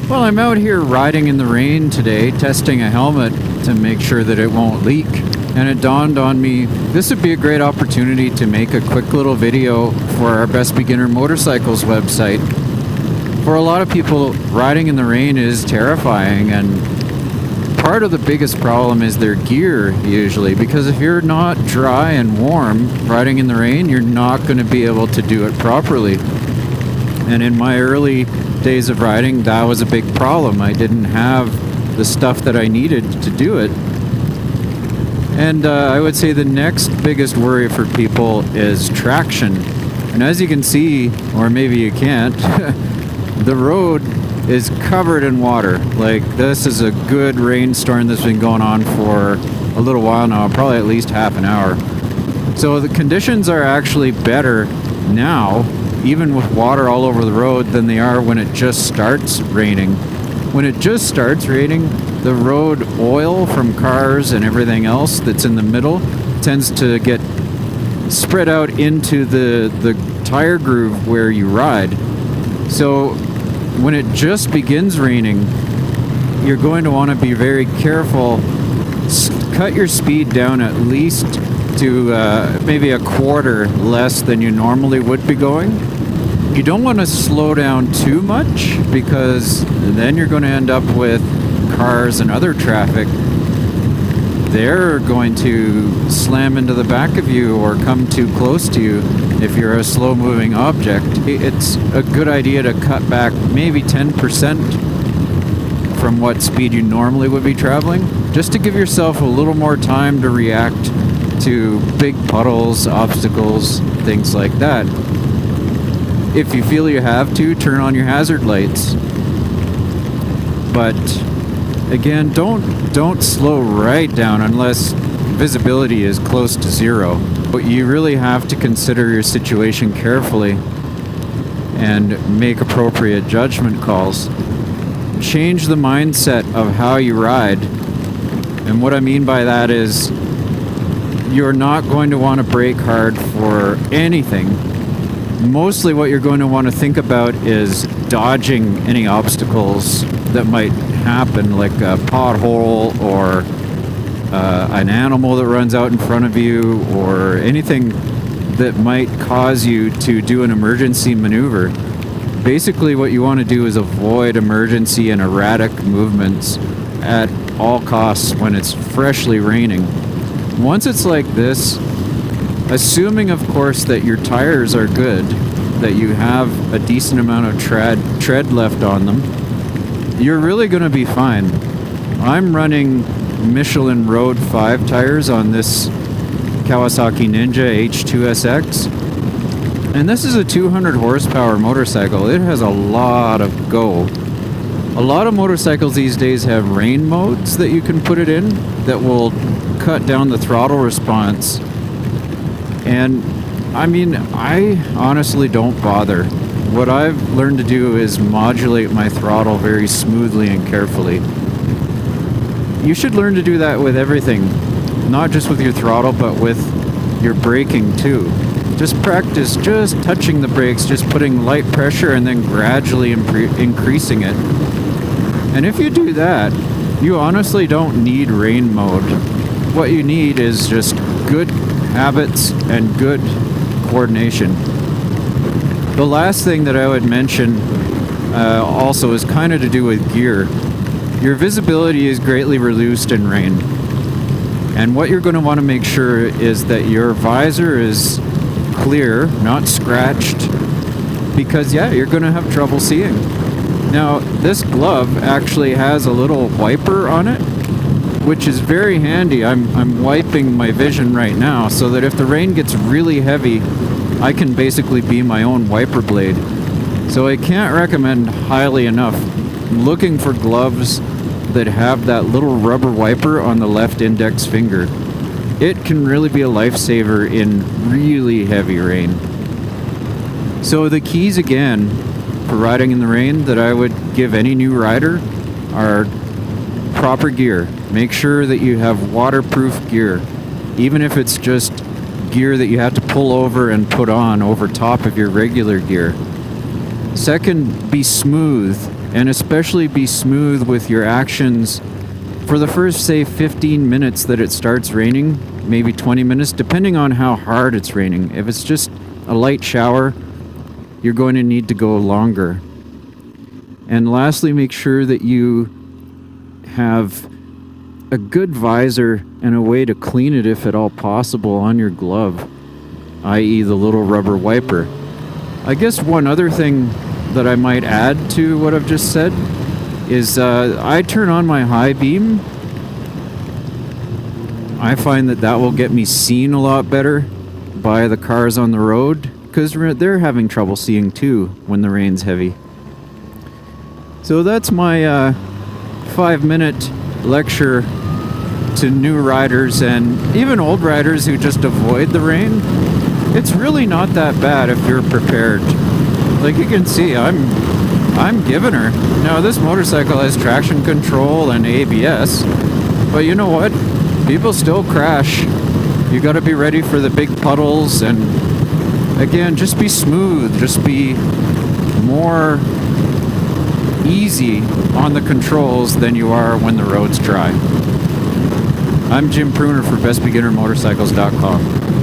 Well, I'm out here riding in the rain today, testing a helmet to make sure that it won't leak. And it dawned on me, this would be a great opportunity to make a quick little video for our Best Beginner Motorcycles website. For a lot of people, riding in the rain is terrifying, and part of the biggest problem is their gear usually, because if you're not dry and warm riding in the rain, you're not going to be able to do it properly. And in my early days of riding, that was a big problem. I didn't have the stuff that I needed to do it. And I would say the next biggest worry for people is traction. And as you can see, or maybe you can't, the road is covered in water. Like, this is a good rainstorm that's been going on for a little while now, probably at least half an hour. So the conditions are actually better now, even with water all over the road, than they are when it just starts raining. When it just starts raining, the road oil from cars and everything else that's in the middle tends to get spread out into the tire groove where you ride. So when it just begins raining, you're going to want to be very careful. Cut your speed down at least to maybe a quarter less than you normally would be going. You don't want to slow down too much, because then you're going to end up with cars and other traffic. They're going to slam into the back of you or come too close to you if you're a slow-moving object. It's a good idea to cut back maybe 10% from what speed you normally would be traveling, just to give yourself a little more time to react to big puddles, obstacles, things like that. If you feel you have to, turn on your hazard lights. But again, don't slow right down unless visibility is close to zero. But you really have to consider your situation carefully and make appropriate judgment calls. Change the mindset of how you ride. And what I mean by that is, you're not going to want to brake hard for anything. Mostly what you're going to want to think about is dodging any obstacles that might happen, like a pothole or an animal that runs out in front of you, or anything that might cause you to do an emergency maneuver. Basically what you want to do is avoid emergency and erratic movements at all costs when it's freshly raining. Once it's like this, assuming of course that your tires are good, that you have a decent amount of tread left on them, you're really going to be fine. I'm running Michelin Road 5 tires on this Kawasaki Ninja H2SX, and this is a 200 horsepower motorcycle. It has a lot of go. A lot of motorcycles these days have rain modes that you can put it in that will cut down the throttle response. And I mean, I honestly don't bother. What I've learned to do is modulate my throttle very smoothly and carefully. You should learn to do that with everything, not just with your throttle, but with your braking too. Just practice just touching the brakes, just putting light pressure and then gradually increasing it. And if you do that, you honestly don't need rain mode. What you need is just good habits and good coordination. The last thing that I would mention also is kind of to do with gear. Your visibility is greatly reduced in rain, and what you're going to want to make sure is that your visor is clear, not scratched, because you're going to have trouble seeing. Now, this glove actually has a little wiper on it, which is very handy. I'm wiping my vision right now so that if the rain gets really heavy, I can basically be my own wiper blade. So I can't recommend highly enough looking for gloves that have that little rubber wiper on the left index finger. It can really be a lifesaver in really heavy rain. So the keys again for riding in the rain that I would give any new rider are proper gear. Make sure that you have waterproof gear, even if it's just gear that you have to pull over and put on over top of your regular gear. Second, be smooth. and especially be smooth with your actions for the first, say, 15 minutes that it starts raining, maybe 20 minutes, depending on how hard it's raining. If it's just a light shower, you're going to need to go longer. And lastly, make sure that you have a good visor and a way to clean it, if at all possible, on your glove, i.e. the little rubber wiper. I guess one other thing that I might add to what I've just said is I turn on my high beam. I find that will get me seen a lot better by the cars on the road, because they're having trouble seeing too when the rain's heavy. So that's my 5-minute lecture to new riders and even old riders who just avoid the rain. It's really not that bad if you're prepared. Like you can see, I'm giving her. Now this motorcycle has traction control and ABS, but you know what? People still crash. You got to be ready for the big puddles, and again, just be smooth, just be more easy on the controls than you are when the road's dry. I'm Jim Pruner for bestbeginnermotorcycles.com.